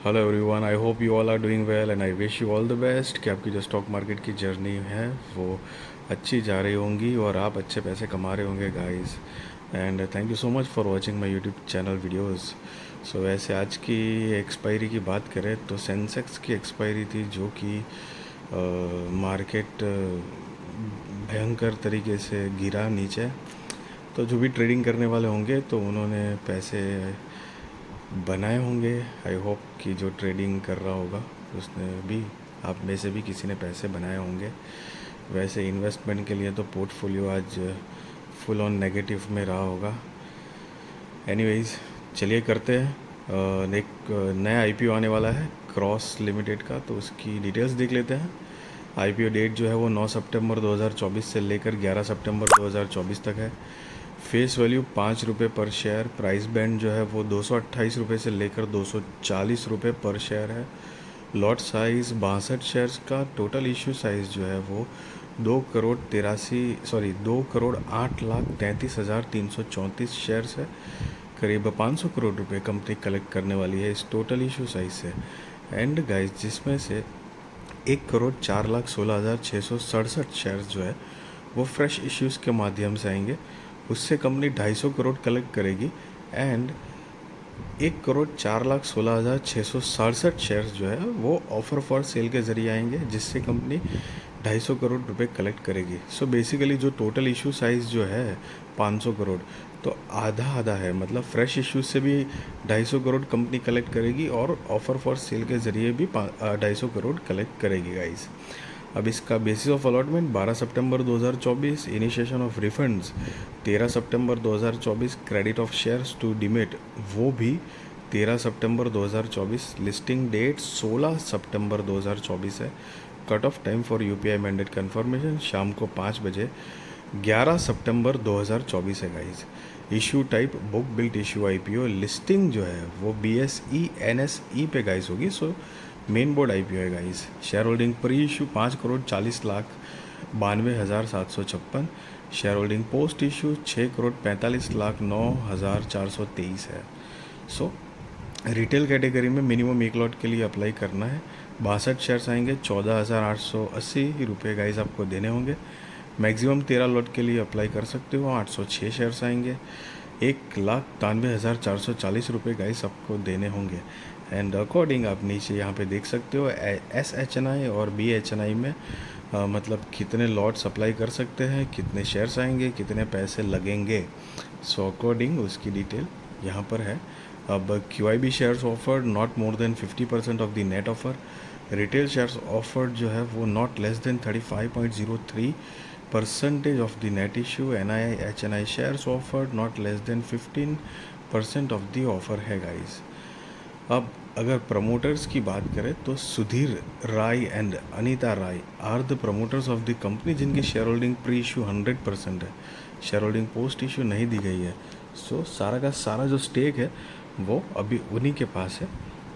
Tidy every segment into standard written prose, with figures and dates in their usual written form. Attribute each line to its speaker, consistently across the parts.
Speaker 1: Hello everyone, I hope you all are doing well and I wish you all the best कि आपकी जो stock market की journey है वो अच्छी जा रही होंगी और आप अच्छे पैसे कमा रहे होंगे guys. And thank you so much for watching my YouTube channel videos. So वैसे आज की एक्सपायरी की बात करें तो सेंसेक्स की एक्सपायरी थी जो कि मार्केट भयंकर तरीके से गिरा नीचे। तो जो भी ट्रेडिंग करने वाले होंगे तो उन्होंने पैसे बनाए होंगे। आई होप कि जो ट्रेडिंग कर रहा होगा उसने भी, आप में से भी किसी ने पैसे बनाए होंगे। वैसे इन्वेस्टमेंट के लिए तो पोर्टफोलियो आज फुल ऑन नेगेटिव में रहा होगा। एनीवेज, चलिए करते हैं। एक नया आईपीओ आने वाला है क्रॉस लिमिटेड का, तो उसकी डिटेल्स देख लेते हैं। आईपीओ डेट जो है वो 9 सितंबर 2024 से लेकर 11 सितंबर 2024 तक है। फेस वैल्यू ₹5 पर शेयर। प्राइस बैंड जो है वो ₹228 से लेकर ₹240 पर शेयर है। लॉट साइज़ 62 शेयर्स का। टोटल इश्यू साइज़ जो है वो 2,08,33,334 शेयर्स है। करीब 500 करोड़ रुपए कंपनी कलेक्ट करने वाली है इस टोटल इशू साइज से। एंड गाइस, जिसमें से 1,04,16,667 शेयर्स जो है वो फ्रेश इश्यूज़ के माध्यम से आएंगे। उससे कंपनी 250 करोड़ कलेक्ट करेगी। एंड 1,04,16,667 शेयर्स जो है वो ऑफर फॉर सेल के ज़रिए आएंगे, जिससे कंपनी 250 करोड़ रुपए कलेक्ट करेगी। सो बेसिकली जो टोटल इशू साइज़ जो है 500 करोड़, तो आधा आधा है। मतलब फ्रेश इश्यूज से भी 250 करोड़ कंपनी कलेक्ट करेगी और ऑफर फॉर सेल के ज़रिए भी 250 करोड़ कलेक्ट करेगी गाइस। अब इसका बेसिस ऑफ अलॉटमेंट 12 सितंबर 2024, इनिशिएशन ऑफ रिफंड्स 13 सितंबर 2024, credit of shares to demat वो भी 13 सितंबर 2024, लिस्टिंग डेट 16 सितंबर 2024 है। Cut off time for UPI mandate confirmation शाम को 5 बजे 11 सितंबर 2024 है guys. Issue type book built issue IPO. Listing जो है वो बीएसई एनएसई पे गाइज होगी। सो मेन बोर्ड आईपीओ है guys. Share holding pre issue 5,40,92,756। Share holding post issue 6,45,09,423 है। सो रिटेल कैटेगरी में मिनिमम एक लॉट के लिए अप्लाई करना है। 62 शेयर्स आएंगे, 14,880 गाइज आपको देने होंगे। मैक्सिमम 13 लॉट के लिए अप्लाई कर सकते हो। 806 शेयर्स आएंगे, 1,93,440 गाइस आपको देने होंगे। एंड अकॉर्डिंग आप नीचे यहाँ पे देख सकते हो SHNI और BHNI में मतलब कितने लॉट्स अप्लाई कर सकते हैं, कितने शेयर्स आएंगे, कितने पैसे लगेंगे। सो अकॉर्डिंग उसकी डिटेल यहाँ पर है। अब QIB shares offered not more than 50% of the net offer. Retail shares offered जो है वो not less than 35.03% of the net issue. NII HNI shares offered not less than 15% of the offer है guys. अब अगर promoters की बात करें तो Sudhir Rai and Anita Rai are the promoters of the company, जिनकी शेयर होल्डिंग प्री इशू 100% है। शेयर होल्डिंग पोस्ट इशू नहीं दी गई है। सो सारा का सारा जो स्टेक है वो अभी उन्हीं के पास है।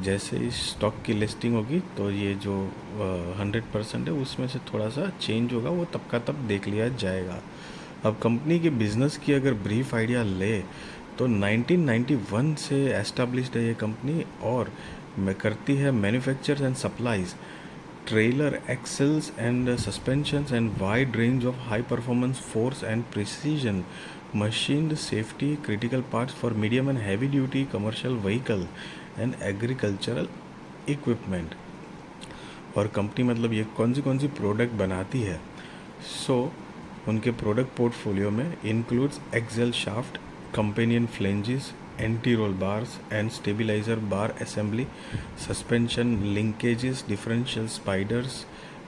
Speaker 1: जैसे इस स्टॉक की लिस्टिंग होगी तो ये जो 100% है उसमें से थोड़ा सा चेंज होगा, वो तब का तब देख लिया जाएगा। अब कंपनी के बिजनेस की अगर ब्रीफ आइडिया ले तो 1991 से एस्टेब्लिश्ड है ये कंपनी और करती है manufacture and supplies trailer axles and suspensions and wide range of high performance force and precision machined safety critical parts for medium and heavy duty commercial vehicle and agricultural equipment। और company मतलब ये कौन सी product बनाती है। उनके product portfolio में includes axle shaft, companion flanges, anti roll bars and stabiliser bar assembly, suspension linkages, differential spiders,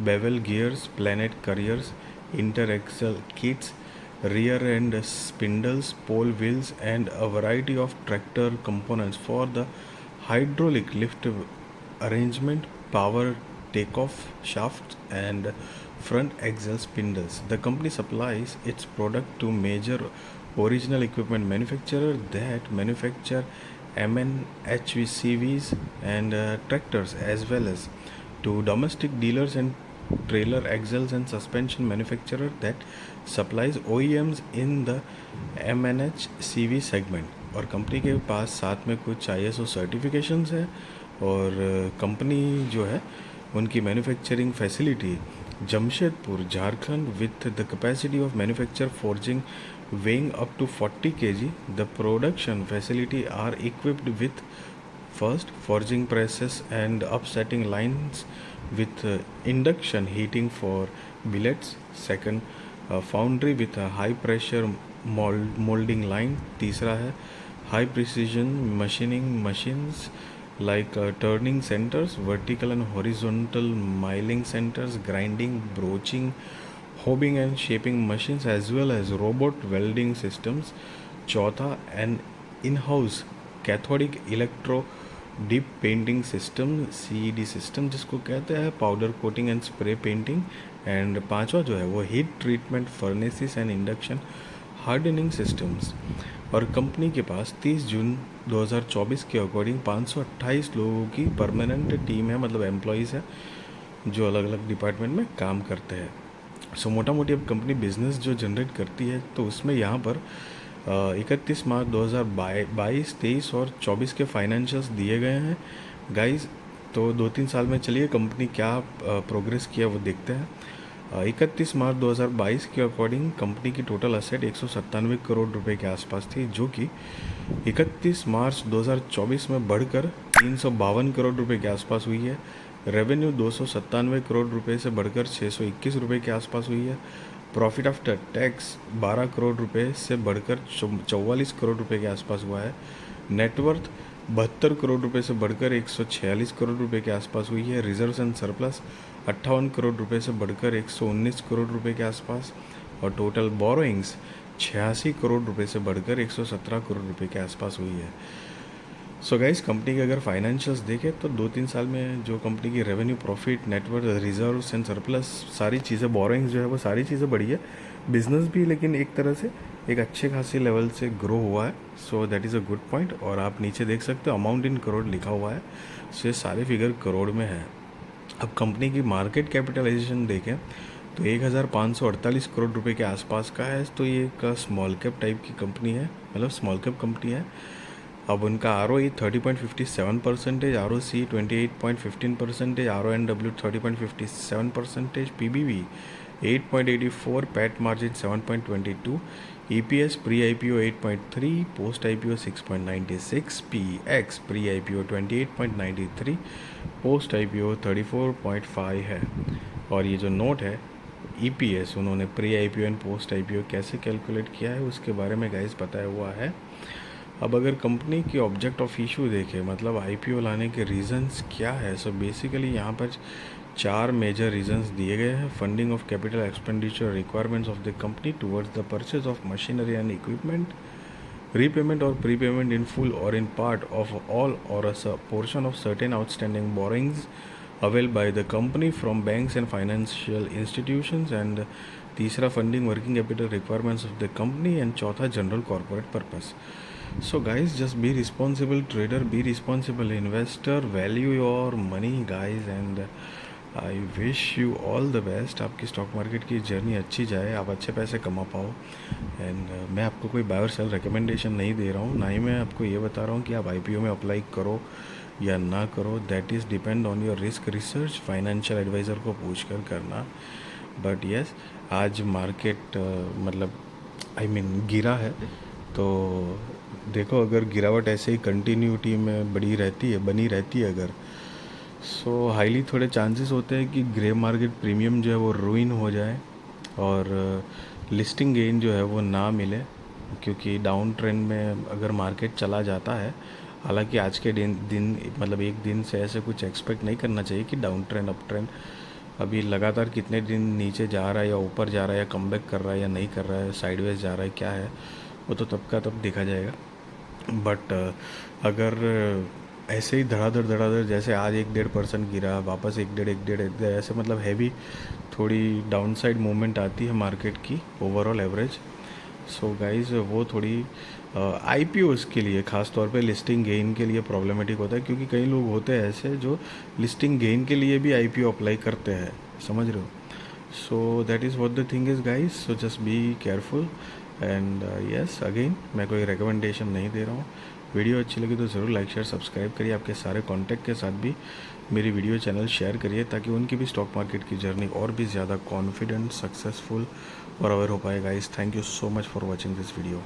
Speaker 1: bevel gears, planet carriers, inter axle kits, rear end spindles, pole wheels, and a variety of tractor components for the hydraulic lift arrangement, power takeoff shafts, and front axle spindles. The company supplies its product to major original equipment manufacturers that manufacture MNHVCVs and tractors, as well as to domestic dealers and trailer axles and suspension manufacturer that supplies OEMs in the MNHCV segment। और company के पास साथ में कुछ ISO certifications है और company जो है उनकी manufacturing facility Jamshedpur Jharkhand with the capacity of manufacture forging weighing up to 40 kg. The production facility are equipped with first forging presses and upsetting lines with induction heating for billets. Second, foundry with a high pressure molding line. तीसरा है high precision machining machines like turning centers, vertical and horizontal milling centers, grinding, broaching, hobbing and shaping machines, as well as robot welding systems. चौथा, an in-house cathodic electro dip painting system CED system जिसको कहते हैं, powder coating and spray painting. And पांचवा जो है वो heat treatment furnaces and induction hardening systems. और company के पास 30 जून 2024 के अकॉर्डिंग 528 लोगों की परमानेंट टीम है, मतलब एम्प्लॉयज़ है जो अलग अलग डिपार्टमेंट में काम करते हैं. सो मोटा मोटी अब कंपनी बिजनेस जो जनरेट करती है तो उसमें यहाँ पर 31 मार्च 2022, 23 और 24 के फाइनेंशियल्स दिए गए हैं गाइस. तो 2-3 साल में चलिए कंपनी क्या प्रोग्रेस किया वो देखते हैं. 31 मार्च 2022 के अकॉर्डिंग कंपनी की टोटल असेट 197 करोड़ रुपए के आसपास थी, जो कि 31 मार्च 2024 में बढ़कर 352 करोड़ रुपए के आसपास हुई है. रेवेन्यू 297 करोड़ रुपए से बढ़कर 621 रुपए के आसपास हुई है. प्रॉफिट आफ्टर टैक्स 12 करोड़ रुपए से बढ़कर 44 करोड़ रुपए के आसपास हुआ है. नेटवर्थ 72 करोड़ रुपए से बढ़कर 146 करोड़ रुपए के आसपास हुई है. रिजर्व्स एंड सरप्लस 58 करोड़ रुपए से बढ़कर 119 करोड़ रुपए के आसपास. और टोटल बोरोइंग्स 86 करोड़ रुपए से बढ़कर 117 करोड़ रुपए के आसपास हुई है. सो गाइस, कंपनी के अगर फाइनेंशियल्स देखें तो 2-3 साल में जो कंपनी की revenue, profit, net worth, reserves and surplus सारी चीज़ें, बोरोइंग्स जो है वो सारी चीज़ें बढ़ी है. बिजनेस भी लेकिन एक तरह से एक अच्छे खासी लेवल से ग्रो हुआ है. So that is a good point. और आप नीचे देख सकते हो अमाउंट इन करोड़ लिखा हुआ है. सो ये सारे फिगर करोड़ में है. अब कंपनी की मार्केट कैपिटलाइजेशन देखें तो 1548 करोड़ रुपए के आसपास का है. तो ये एक स्मॉल कैप टाइप की कंपनी है, मतलब स्मॉल कैप कंपनी है. अब उनका ROE 30.57%, ROC 28.15%, RONW 30.57%, PBV 8.84, PAT margin 7.22, EPS pre-IPO 8.3, post-IPO 6.96, PX pre-IPO 28.93, post-IPO 34.5 है. और ये जो नोट है EPS उन्होंने pre-IPO एंड post-IPO कैसे कैलकुलेट किया है उसके बारे में गाइस बताया हुआ है. अब अगर कंपनी की ऑब्जेक्ट ऑफ इशू देखें, मतलब IPO लाने के रीज़न्स क्या है, सो बेसिकली यहाँ पर 4 मेजर रीजंस दिए गए हैं. Funding of capital expenditure requirements of the company towards the purchase of machinery and equipment, repayment or prepayment in full or in part of all or a portion of certain outstanding borrowings avail by the company from banks and financial institutions. And तीसरा, funding working capital requirements of the company. And चौथा, general corporate purpose. So guys, just be responsible trader, be responsible investor, value your money guys, and I wish you all the best. आपकी stock market की journey अच्छी जाए, आप अच्छे पैसे कमा पाओ. एंड मैं आपको कोई बाय और सेल रिकमेंडेशन नहीं दे रहा हूँ, ना ही मैं आपको ये बता रहा हूँ कि आप IPO में अप्लाई करो या ना करो. That is depend on your risk research, financial advisor को पूछ कर करना. बट येस, आज मार्केट मतलब गिरा है. तो देखो, अगर गिरावट ऐसे ही कंटिन्यूटी में बनी रहती है अगर, सो हाईली थोड़े चांसेस होते हैं कि ग्रे मार्केट प्रीमियम जो है वो रूइन हो जाए और लिस्टिंग गेन जो है वो ना मिले. क्योंकि डाउन ट्रेंड में अगर मार्केट चला जाता है, हालांकि आज के दिन मतलब एक दिन से ऐसे कुछ एक्सपेक्ट नहीं करना चाहिए कि डाउन ट्रेंड अप ट्रेंड अभी लगातार कितने दिन नीचे जा रहा है या ऊपर जा रहा है या कमबैक कर रहा है या नहीं कर रहा है, साइडवेज जा रहा है, क्या है वो तो तब का तब देखा जाएगा. बट अगर ऐसे ही धड़ाधड़ जैसे आज 1-1.5% गिरा, वापस 1-1.5 ऐसे मतलब हैवी थोड़ी डाउनसाइड मूवमेंट आती है मार्केट की ओवरऑल एवरेज. सो गाइस, वो थोड़ी IPOs के लिए ख़ास तौर पे लिस्टिंग गेन के लिए प्रॉब्लमेटिक होता है, क्योंकि कई लोग होते हैं ऐसे जो लिस्टिंग गेन के लिए भी IPO अप्लाई करते हैं, समझ रहे हो. So that is what the thing is guys. So just be careful. And yes, again मैं कोई रिकमेंडेशन नहीं दे रहा हूँ. वीडियो अच्छी लगी तो ज़रूर लाइक शेयर सब्सक्राइब करिए। आपके सारे कॉन्टैक्ट के साथ भी मेरी वीडियो चैनल शेयर करिए ताकि उनकी भी स्टॉक मार्केट की जर्नी और भी ज़्यादा कॉन्फिडेंट, सक्सेसफुल और अवेयर हो पाए guys. Thank you so much for watching this video.